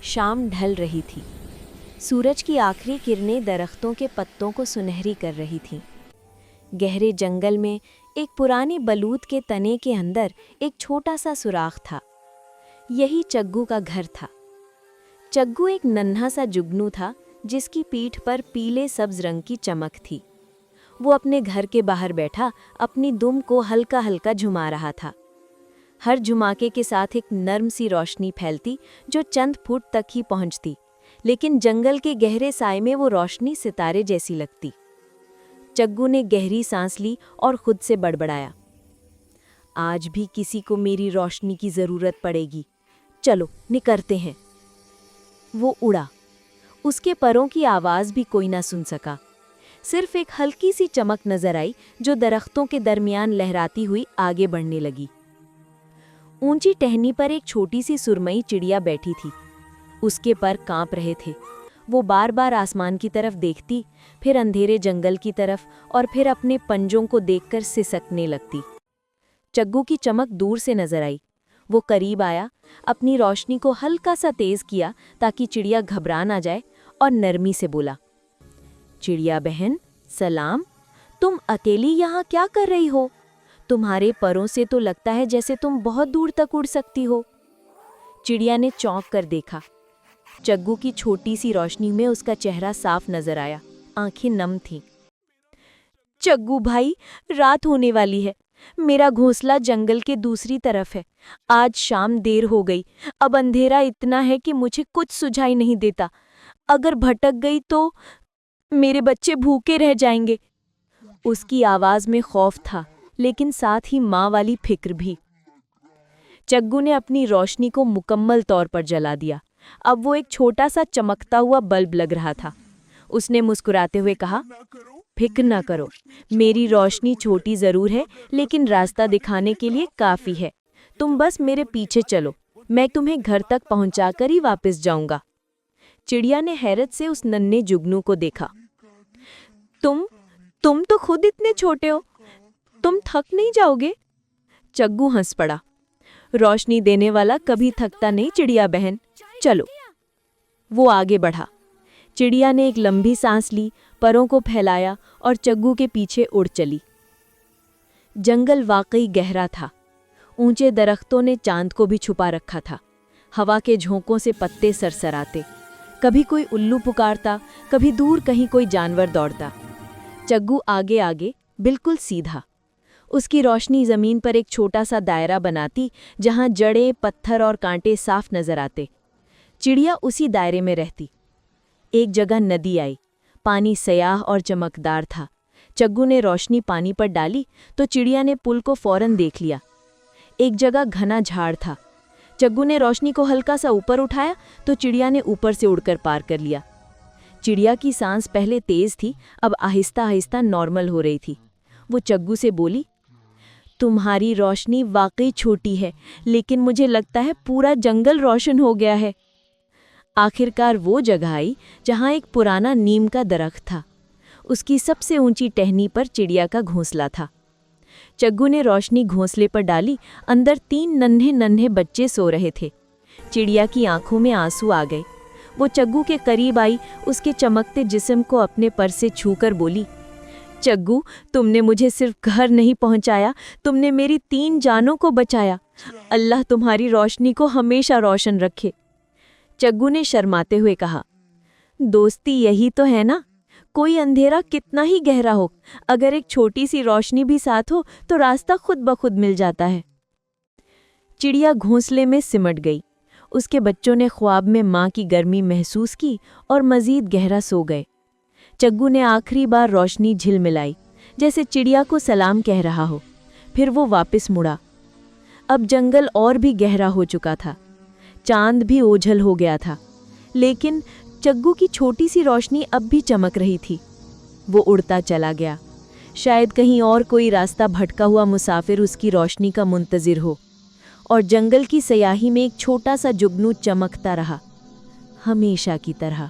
शाम ढल रही थी। सूरज की आखिरी किरणें दरख्तों के पत्तों को सुनहरी कर रही थीं। गहरे जंगल में एक पुरानी बलूत के तने के अंदर एक छोटा सा सुराख था। यही चग्गू का घर था। चग्गू एक नन्हा सा जुगनू था जिसकी पीठ पर पीले सब्ज रंग की चमक थी। वो अपने घर के बाहर बैठा अपनी दुम को हल्का हल्का झुमा रहा था। हर झुमाके के साथ एक नर्म सी रोशनी फैलती जो चंद फुट तक ही पहुंचती, लेकिन जंगल के गहरे साए में वो रोशनी सितारे जैसी लगती। चग्गू ने गहरी सांस ली और खुद से बड़बड़ाया, आज भी किसी को मेरी रोशनी की जरूरत पड़ेगी, चलो निकलते हैं। वो उड़ा। उसके परों की आवाज भी कोई ना सुन सका। सिर्फ एक हल्की सी चमक नजर आई जो दरख्तों के दरमियान लहराती हुई आगे बढ़ने लगी। ऊंची टहनी पर एक छोटी सी सुरमई चिड़िया बैठी थी। उसके पर कांप रहे थे। वो बार बार आसमान की तरफ देखती, फिर अंधेरे जंगल की तरफ और फिर अपने पंजों को देखकर सिसकने लगती। चग्गू की चमक दूर से नजर आई। वो करीब आया, अपनी रोशनी को हल्का सा तेज किया ताकि चिड़िया घबरा ना जाए और नरमी से बोला, चिड़िया बहन सलाम, तुम अकेली यहाँ क्या कर रही हो? तुम्हारे परों से तो लगता है जैसे तुम बहुत दूर तक उड़ सकती हो। चिड़िया ने चौंक कर देखा। चग्गू की छोटी सी रोशनी में उसका चेहरा साफ नजर आया, आंखें नम थीं। चग्गू भाई, रात होने वाली है। मेरा घोंसला जंगल के दूसरी तरफ है। आज शाम देर हो गई। अब अंधेरा इतना है कि मुझे कुछ सुझाई नहीं देता। अगर भटक गई तो मेरे बच्चे भूखे रह जाएंगे। उसकी आवाज में खौफ था, लेकिन साथ ही माँ वाली फिक्र भी। चग्गू ने अपनी रोशनी को मुकम्मल तौर पर जला दिया। अब वो एक छोटा सा चमकता हुआ बल्ब लग रहा था। उसने मुस्कुराते हुए कहा, फिक्र न करो, मेरी रोशनी छोटी जरूर है लेकिन रास्ता दिखाने के लिए काफी है। तुम बस मेरे पीछे चलो, मैं तुम्हें घर तक पहुंचाकर ही वापस जाऊंगा। चिड़िया ने हैरत से उस नन्हे जुगनू को देखा। तुम तो खुद इतने छोटे हो, तुम थक नहीं जाओगे? चग्गू हंस पड़ा। रोशनी देने वाला कभी थकता नहीं चिड़िया बहन, चलो। वो आगे बढ़ा। चिड़िया ने एक लंबी सांस ली, परों को फैलाया और चग्गू के पीछे उड़ चली। जंगल वाकई गहरा था। ऊंचे दरख्तों ने चांद को भी छुपा रखा था। हवा के झोंकों से पत्ते सरसराते। कभी कोई उल्लू पुकारता, कभी दूर कहीं कोई जानवर दौड़ता। चग्गू आगे आगे, बिल्कुल सीधा। उसकी रोशनी जमीन पर एक छोटा सा दायरा बनाती जहां जड़ें, पत्थर और कांटे साफ नजर आते। चिड़िया उसी दायरे में रहती। एक जगह नदी आई। पानी स्याह और चमकदार था। चग्गू ने रोशनी पानी पर डाली तो चिड़िया ने पुल को फौरन देख लिया। एक जगह घना झाड़ था। चग्गू ने रोशनी को हल्का सा ऊपर उठाया तो चिड़िया ने ऊपर से उड़कर पार कर लिया। चिड़िया की सांस पहले तेज थी, अब आहिस्ता आहिस्ता नॉर्मल हो रही थी। वो चग्गू से बोली, तुम्हारी रोशनी वाकई छोटी है, लेकिन मुझे लगता है पूरा जंगल रोशन हो गया है। आखिरकार वो जगह आई जहां एक पुराना नीम का दरख्त था। उसकी सबसे ऊंची टहनी पर चिड़िया का घोंसला था। चग्गू ने रोशनी घोंसले पर डाली। अंदर 3 नन्हे नन्हे बच्चे सो रहे थे। चिड़िया की आंखों में आंसू आ गए। वो चग्गू के करीब आई, उसके चमकते जिस्म को अपने पर से छूकर बोली, चग्गू, तुमने मुझे सिर्फ घर नहीं पहुंचाया, तुमने मेरी 3 जानों को बचाया। अल्लाह तुम्हारी रोशनी को हमेशा रोशन रखे। चग्गू ने शर्माते हुए कहा, दोस्ती यही तो है ना। कोई अंधेरा कितना ही गहरा हो, अगर एक छोटी सी रोशनी भी साथ हो तो रास्ता खुद ब खुद मिल जाता है। चिड़िया घोंसले में सिमट गई। उसके बच्चों ने ख्वाब में माँ की गर्मी महसूस की और मजीद गहरा सो गए। चग्गू ने आखिरी बार रोशनी झिलमिलाई, जैसे चिड़िया को सलाम कह रहा हो। फिर वो वापस मुड़ा। अब जंगल और भी गहरा हो चुका था। चांद भी ओझल हो गया था, लेकिन चग्गू की छोटी सी रोशनी अब भी चमक रही थी। वो उड़ता चला गया। शायद कहीं और कोई रास्ता भटका हुआ मुसाफिर उसकी रोशनी का मुंतजिर हो। और जंगल की सयाही में एक छोटा सा जुगनू चमकता रहा, हमेशा की तरह।